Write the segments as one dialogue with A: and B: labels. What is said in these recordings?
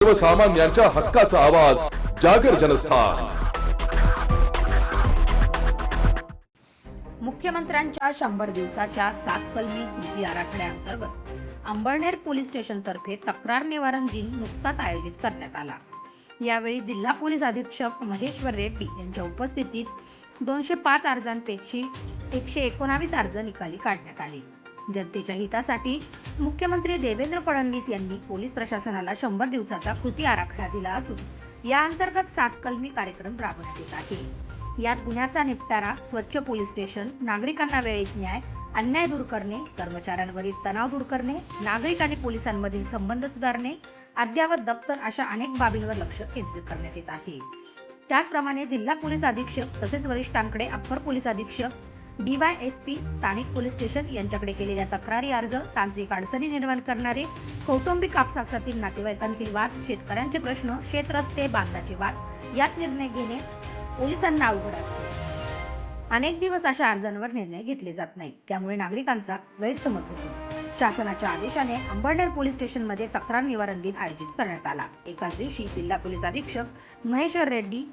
A: सर्वसामान्यांच्या हक्काचा आवाज जागर जनस्थान।
B: मुख्यमंत्र्यांच्या 100 दिवसाच्या 7 कलमी कृती आराखड्याअंतर्गत अंबरनेर पोलीस स्टेशन तर्फे तक्रार निवारण दिन नुकताच आयोजित करण्यात आला। यावेळी जिल्हा पोलीस अधीक्षक महेश्वर रेड्डी यांच्या उपस्थितीत 205 अर्जांपैकी 119 अर्ज निकाली काढण्यात आले। जनतेच्या हितासाठी मुख्यमंत्री देवेंद्र फडणवीस यांनी पोलीस प्रशासनाला 100 दिवसाचा कृती आराखडा दिला असून या अंतर्गत 7 कलमी कार्यक्रम राबवण्यात येत आहे। यात गुन्ह्याचा निपटारा, स्वच्छ पोलीस स्टेशन, नागरिकांना वेळेत न्याय, अन्याय दूर करणे, कर्मचाऱ्यांवरील तणाव दूर करणे, नागरिक आणि पोलिसांमधील संबंध सुधारणे, अद्ययावत दप्तर अशा अनेक बाबींवर लक्ष केंद्रित करण्यात येत आहे। त्याचप्रमाणे जिल्हा पोलीस अधीक्षक तसेच वरिष्ठांकडे अप्पर पोलीस अधीक्षक, DYSP, स्थानिक पोलीस स्टेशन यांच्याकडे केलेल्या तक्रारी अर्ज, तांत्रिक अडचणी निर्माण करणारे, कौटुंबिक आपसातील नातेवाईकांतील वाद, शेतकऱ्यांचे प्रश्न, शेतरस्ते बांधण्याचे वाद यात निर्णय घेणे पोलिसांना अवघड असते। अनेक दिवस अशा अर्जांवर निर्णय घेतले जात नाहीत, त्यामुळे नागरिकांचा गैरसमज होतो। शासनाच्या आदेशाने अंबरनेर पोलीस स्टेशनमध्ये तक्रार निवारण दिन आयोजित करण्यात आला। एकाच दिवशी जिल्हा पोलीस अधीक्षक महेश्वर रेड्डी,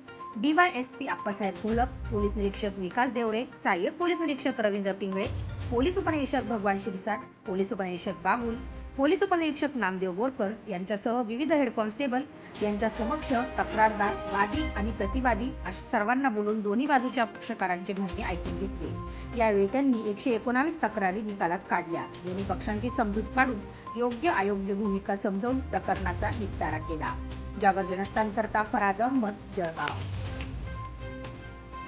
B: DYSP अप्पासाहेब घोलप, पोलीस निरीक्षक विकास देवरे, सहाय्यक पोलीस निरीक्षक रवींद्र पिंगळे, पोलीस उपनिरीक्षक भगवान शिरसाट, पोलीस उपनिरीक्षक बाबुल, पोलीस उपनिरीक्षक नामदेव बोरकर यांच्यासह विविध हेड कॉन्स्टेबल यांच्या समक्ष तक्रारदार, वादी आणि प्रतिवादी अशा सर्वांना बोलून दोन्ही बाजूच्या पक्षकारांचे म्हणणे ऐकून घेतले। यावेळी त्यांनी 119 तक्रारी निकालात काढल्या। दोन्ही पक्षांची समजूत काढून योग्य अयोग्य भूमिका समजावून प्रकरणाचा निपटारा केला। जागर जनस्थान करता फराज अहमद, जळगाव।